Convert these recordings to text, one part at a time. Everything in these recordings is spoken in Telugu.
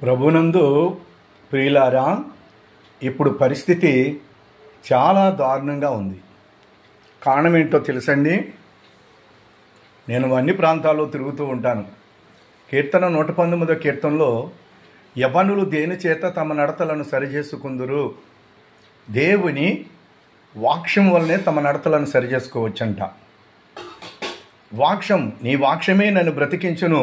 ప్రభునందు ప్రియులారా, ఇప్పుడు పరిస్థితి చాలా దారుణంగా ఉంది. కారణం ఏంటో తెలుసండి? నేను అన్ని ప్రాంతాల్లో తిరుగుతూ ఉంటాను. కీర్తన 119 కీర్తనలో యవ్వనులు దేని చేత తమ నడతలను సరిచేసుకుందురు, దేవుని వాక్యం వల్లనే తమ నడతలను సరిచేసుకోవచ్చంట. వాక్యం, నీ వాక్యమే నన్ను బ్రతికించును,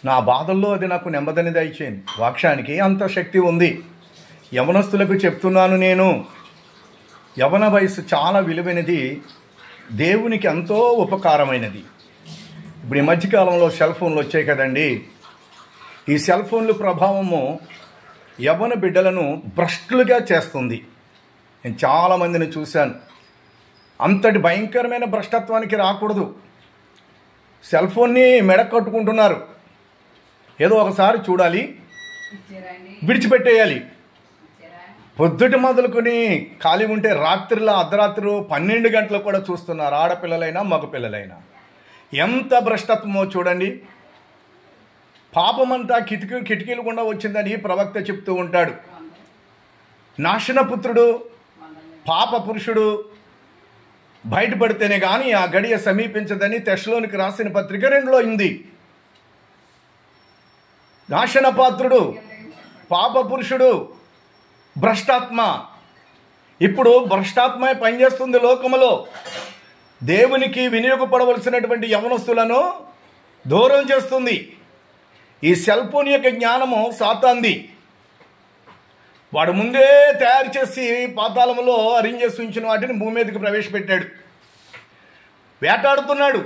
నా బాధల్లో అది నాకు నెమ్మదిని దయచేయండి. వాక్యానికి అంత శక్తి ఉంది. యవనస్తులకు చెప్తున్నాను నేను, యవన వయసు చాలా విలువైనది, దేవునికి ఎంతో ఉపకారమైనది. ఇప్పుడు ఈ మధ్యకాలంలో సెల్ ఫోన్లు వచ్చాయి కదండి. ఈ సెల్ ఫోన్ల ప్రభావము యవ్వన బిడ్డలను భ్రష్టులుగా చేస్తుంది. నేను చాలామందిని చూశాను. అంతటి భయంకరమైన భ్రష్టత్వానికి రాకూడదు. సెల్ ఫోన్ని మెడ కట్టుకుంటున్నారు. ఏదో ఒకసారి చూడాలి, విడిచిపెట్టేయాలి. పొద్దుటి మొదలుకొని ఖాళీ ఉంటే రాత్రిలో అర్ధరాత్రి 12 గంటలు కూడా చూస్తున్నారు, ఆడపిల్లలైనా మగపిల్లలైనా. ఎంత భ్రష్టత్వమో చూడండి. పాపమంతా కిటికీలు గుండా వచ్చిందని ప్రవక్త చెప్తూ ఉంటాడు. నాశనపుత్రుడు, పాప పురుషుడు బయటపడితేనే కానీ ఆ గడియ సమీపించదని తెస్సలోనికి రాసిన పత్రిక 2లో ఉంది. నాశనపాత్రుడు, పాప పురుషుడు, భ్రష్టాత్మ. ఇప్పుడు భ్రష్టాత్మ పనిచేస్తుంది లోకములో. దేవునికి వినియోగపడవలసినటువంటి యవనస్తులను దూరం చేస్తుంది. ఈ సెల్ ఫోన్ యొక్క జ్ఞానము సాతాంది. వాడు ముందే తయారు చేసి పాతాళములో అరేంజ్ చేసి ఉంచిన వాటిని భూమి మీదకి ప్రవేశపెట్టాడు. వేటాడుతున్నాడు,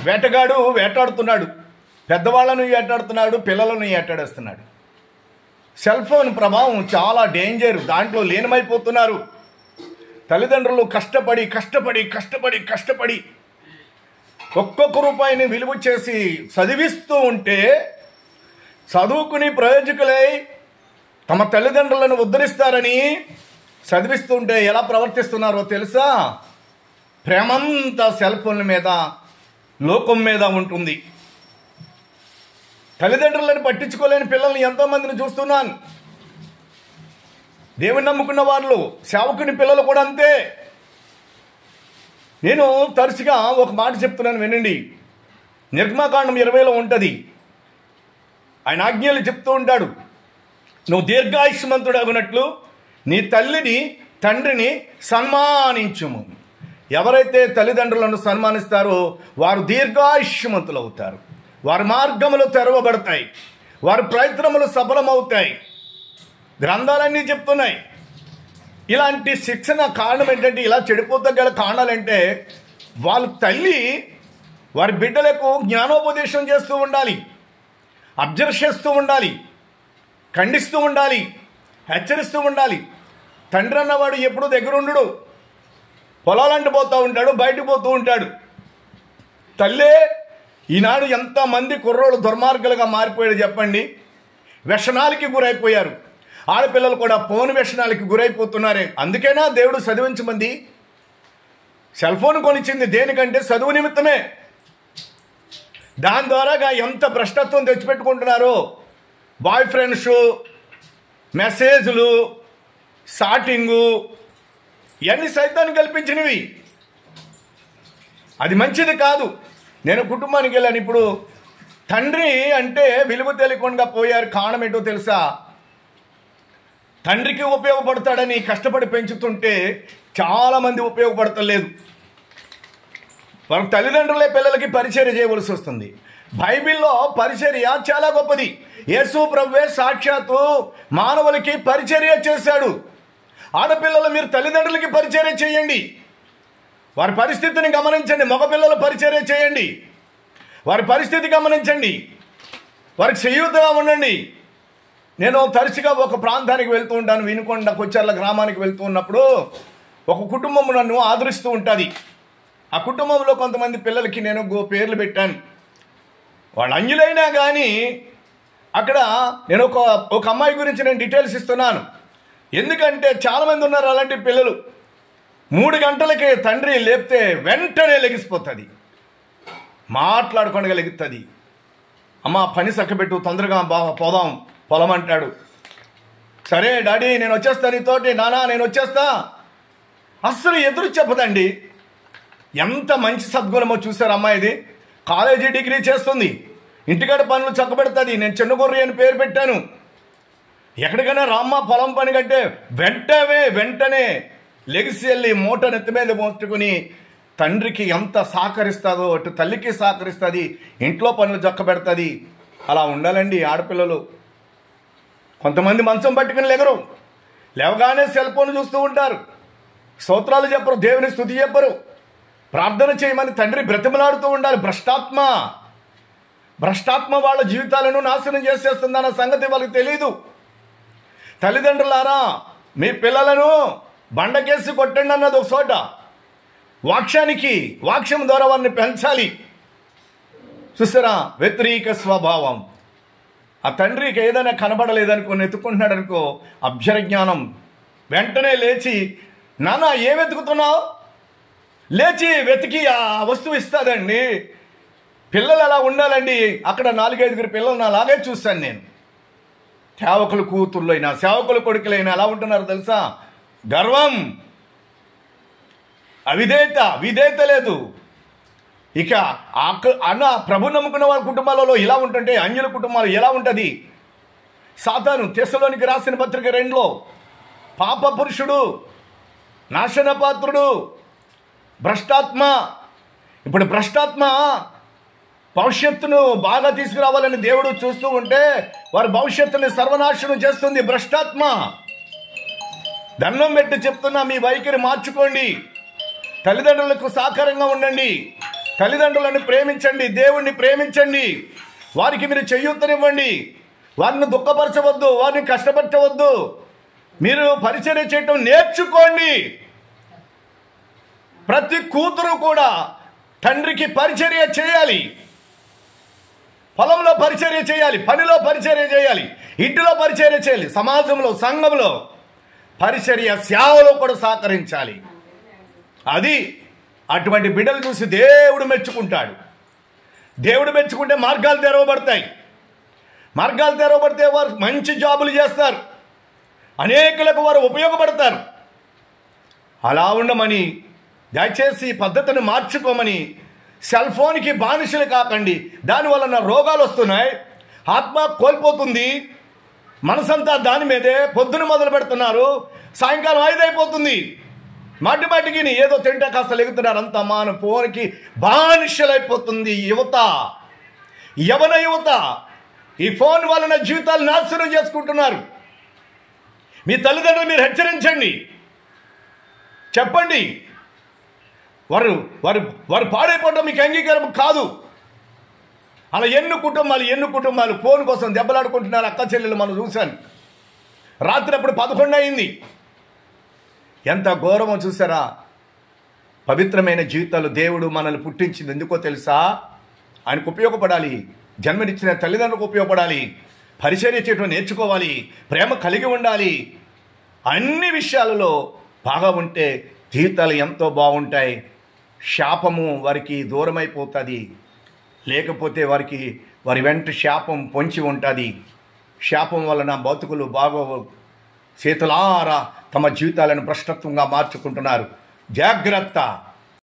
వేటగాడు వేటాడుతున్నాడు. పెద్దవాళ్ళను వేటాడుతున్నాడు, పిల్లలను వేటాడేస్తున్నాడు. సెల్ ఫోన్ ప్రభావం చాలా డేంజర్. దాంట్లో లీనమైపోతున్నారు. తల్లిదండ్రులు కష్టపడి కష్టపడి కష్టపడి కష్టపడి ఒక్కొక్క రూపాయిని విలువ చేసి చదివిస్తూ ఉంటే, చదువుకుని ప్రయోజకులై తమ తల్లిదండ్రులను ఉద్ధరిస్తారని చదివిస్తూ ఉంటే ఎలా ప్రవర్తిస్తున్నారో తెలుసా? ప్రేమంతా సెల్ ఫోన్ల మీద, లోకం మీద ఉంటుంది. తల్లిదండ్రులను పట్టించుకోలేని పిల్లల్ని ఎంతోమందిని చూస్తున్నాను. దేవుని నమ్ముకున్న వాళ్ళు, సేవకుని పిల్లలు కూడా అంతే. నేను తరచుగా ఒక మాట చెప్తున్నాను, వినండి. నిర్గమకాండం 20లో ఉంటుంది. ఆయన ఆజ్ఞలు చెప్తూ ఉంటాడు. నువ్వు దీర్ఘాయుష్మంతుడు అగునట్లు నీ తల్లిని తండ్రిని సన్మానించుము. ఎవరైతే తల్లిదండ్రులను సన్మానిస్తారో వారు దీర్ఘాయుష్మంతులు అవుతారు. వారి మార్గములు తెరవబడతాయి, వారి ప్రయత్నములు సఫలమవుతాయి. గ్రంథాలన్నీ చెప్తున్నాయి. ఇలాంటి శిక్షణ కారణం ఏంటంటే, ఇలా చెడిపోతగల కారణాలంటే, వాళ్ళ తల్లి వారి బిడ్డలకు జ్ఞానోపదేశం చేస్తూ ఉండాలి, అబ్జర్వ్ చేస్తూ ఉండాలి, ఖండిస్తూ ఉండాలి, హెచ్చరిస్తూ ఉండాలి. తండ్రి అన్నవాడు ఎప్పుడూ దగ్గరుండడు. పొలాలంటి పోతూ ఉంటాడు, బయటకు పోతూ ఉంటాడు. తల్లే ఈనాడు ఎంతమంది కుర్రోళ్ళు దుర్మార్గులుగా మారిపోయాడు చెప్పండి. వ్యసనాలకి గురైపోయారు. ఆడపిల్లలు కూడా ఫోన్ వ్యసనాలకి గురైపోతున్నారే. అందుకేనా దేవుడు చదివించమంది సెల్ ఫోన్ కొనిచ్చింది? దేనికంటే చదువు నిమిత్తమే. దాని ద్వారాగా ఎంత భ్రష్టత్వం తెచ్చిపెట్టుకుంటున్నారో. బాయ్ ఫ్రెండ్స్, మెసేజ్లు, చాటింగు, ఇవన్నీ సైతాన్ని కల్పించినవి. అది మంచిది కాదు. నేను కుటుంబానికి వెళ్ళాను. ఇప్పుడు తండ్రి అంటే విలువ తెలియకుండా పోయారు. కారణం ఏంటో తెలుసా? తండ్రికి ఉపయోగపడతాడని కష్టపడి పెంచుతుంటే చాలామంది ఉపయోగపడతలేదు. వాళ్ళ తల్లిదండ్రులే పిల్లలకి పరిచర్య చేయవలసి వస్తుంది. బైబిల్లో పరిచర్య చాలా గొప్పది. యేసు ప్రభువే సాక్షాత్తు మానవులకి పరిచర్య చేశాడు. ఆడపిల్లలు మీరు తల్లిదండ్రులకి పరిచర్య చేయండి. వారి పరిస్థితిని గమనించండి. మగపిల్లలు పరిచర్య చేయండి. వారి పరిస్థితి గమనించండి. వారికి చేయూతగా ఉండండి. నేను తరచుగా ఒక ప్రాంతానికి వెళ్తూ ఉంటాను. వినుకొండ కొచ్చర్ల గ్రామానికి వెళ్తూ ఉన్నప్పుడు ఒక కుటుంబం నన్ను ఆదరిస్తూ ఉంటుంది. ఆ కుటుంబంలో కొంతమంది పిల్లలకి నేను పేర్లు పెట్టాను. వాళ్ళు అంజులైనా కానీ అక్కడ నేను ఒక అమ్మాయి గురించి నేను డీటెయిల్స్ ఇస్తున్నాను. ఎందుకంటే చాలామంది ఉన్నారు అలాంటి పిల్లలు. 3 గంటలకే తండ్రి లేపితే వెంటనే లెగిసిపోతుంది, మాట్లాడుకోండి లెగుతుంది. అమ్మ పని చక్కబెట్టు, తొందరగా పోదాం, పొలం అంటాడు. సరే డాడీ నేను వచ్చేస్తా నీతోటి, నానా నేను వచ్చేస్తా. అస్సలు ఎదురు చెప్పదండి. ఎంత మంచి సద్గుణమో చూసారు అమ్మాయిది. కాలేజీ డిగ్రీ చేస్తుంది, ఇంటికాడ పనులు చక్కబెడుతుంది. నేను చిన్నగొర్రి అని పేరు పెట్టాను. ఎక్కడికైనా రామ్మ పొలం పని కంటే వెంటనే లెగిసి వెళ్ళి మూట నెత్తి మీద మోసుకుని తండ్రికి ఎంత సహకరిస్తుందో అటు తల్లికి సహకరిస్తుంది, ఇంట్లో పనులు చక్కబెడుతుంది. అలా ఉండాలండి ఆడపిల్లలు. కొంతమంది మంచం పట్టుకుని లేగరు, లేవగానే సెల్ ఫోన్ చూస్తూ ఉంటారు, స్తోత్రాలు చెప్పరు, దేవుని స్తుతి చెప్పరు, ప్రార్థన చేయమని తండ్రి బ్రతిమలాడుతూ ఉండాలి. భ్రష్టాత్మ వాళ్ళ జీవితాలను నాశనం చేసేస్తుందన్న సంగతి వాళ్ళకి తెలీదు. తల్లిదండ్రులారా, మీ పిల్లలను బండకేసి కొట్టండి అన్నది ఒక చోట, వాక్యం ద్వారా వారిని పెంచాలి. చూసారా, వ్యతిరేక స్వభావం. ఆ తండ్రికి ఏదైనా కనబడలేదనుకో, ఎత్తుకుంటున్నాడు అనుకో, అభ్యరజ్ఞానం. వెంటనే లేచి, నాన్న ఏం వెతుకుతున్నావు, లేచి వెతికి ఆ వస్తువు ఇస్తుందండి. పిల్లలు అలా ఉండాలండి. అక్కడ 4-5 పిల్లలు అలాగే చూశాను నేను. సేవకుల కూతుర్లు అయినా సేవకుల కొడుకులైనా ఎలా ఉంటున్నారు తెలుసా? గర్వం, విధేయత లేదు. ఇక ప్రభు నమ్ముకున్న వాళ్ళ కుటుంబాలలో ఇలా ఉంటుంటే అన్యుల కుటుంబాలు ఎలా ఉంటుంది? సాతాను తెస్సలోనికి రాసిన పత్రిక 2లో పాప పురుషుడు, నాశనపాత్రుడు, భ్రష్టాత్మ. ఇప్పుడు భ్రష్టాత్మ భవిష్యత్తును బాగా తీసుకురావాలని దేవుడు చూస్తూ ఉంటే వారి భవిష్యత్తుని సర్వనాశనం చేస్తుంది భ్రష్టాత్మ. దండం పెట్టి చెప్తున్నా, మీ వైఖరి మార్చుకోండి. తల్లిదండ్రులకు సహకారంగా ఉండండి, తల్లిదండ్రులను ప్రేమించండి, దేవుణ్ణి ప్రేమించండి, వారికి మీరు చేయూతనివ్వండి, వారిని దుఃఖపరచవద్దు, వారిని కష్టపరచవద్దు. మీరు పరిచర్య చేయటం నేర్చుకోండి. ప్రతి కూతురు కూడా తండ్రికి పరిచర్య చేయాలి, పొలంలో పరిచర్య చేయాలి, పనిలో పరిచర్య చేయాలి, ఇంటిలో పరిచర్య చేయాలి, సమాజంలో సంఘంలో పరిచర్య సేవలో కూడా సహకరించాలి. అది అటువంటి బిడ్డలు చూసి దేవుడు మెచ్చుకుంటాడు. దేవుడు మెచ్చుకుంటే మార్గాలు తెరవబడతాయి. మార్గాలు తెరవబడితే వారు మంచి జాబులు చేస్తారు, అనేకులకు వారు ఉపయోగపడతారు. అలా ఉండమని, దయచేసి పద్ధతిని మార్చుకోమని. సెల్ ఫోన్కి బానిసలు కాకండి. దానివలన రోగాలు వస్తున్నాయి, ఆత్మ కోల్పోతుంది, మనసంతా దాని మీదే. పొద్దున మొదలు పెడుతున్నారు, సాయంకాలం 5 అయిపోతుంది. మాటికి ఏదో తింటే కాస్త లెగుతున్నారు. అంతా మన ఫోన్కి బానిసలైపోతుంది యవన యువత. ఈ ఫోన్ వలన జీవితాలు నాశనం చేసుకుంటున్నారు. మీ తల్లిదండ్రులు మీరు హెచ్చరించండి, చెప్పండి. వారు పాడైపోవడం మీకు అంగీకారం కాదు. అలా ఎన్ని కుటుంబాలు ఫోన్ కోసం దెబ్బలాడుకుంటున్నారు. అక్క చెల్లెలు మనం చూశాను. రాత్రి అప్పుడు 11 అయింది. ఎంత ఘోరమో చూసారా? పవిత్రమైన జీవితాలు దేవుడు మనల్ని పుట్టించింది ఎందుకో తెలుసా? ఆయనకు ఉపయోగపడాలి, జన్మనిచ్చిన తల్లిదండ్రులకు ఉపయోగపడాలి, పరిచర్య చేయడం నేర్చుకోవాలి, ప్రేమ కలిగి ఉండాలి. అన్ని విషయాలలో బాగా ఉంటే జీవితాలు ఎంతో బాగుంటాయి. శాపము వారికి దూరమైపోతుంది. లేకపోతే వారి వెంట శాపం పొంచి ఉంటుంది. శాపం వలన బతుకులు బాగోవు. చేతులారా తమ జీవితాలను భ్రష్టత్వంగా మార్చుకుంటున్నారు. జాగ్రత్త.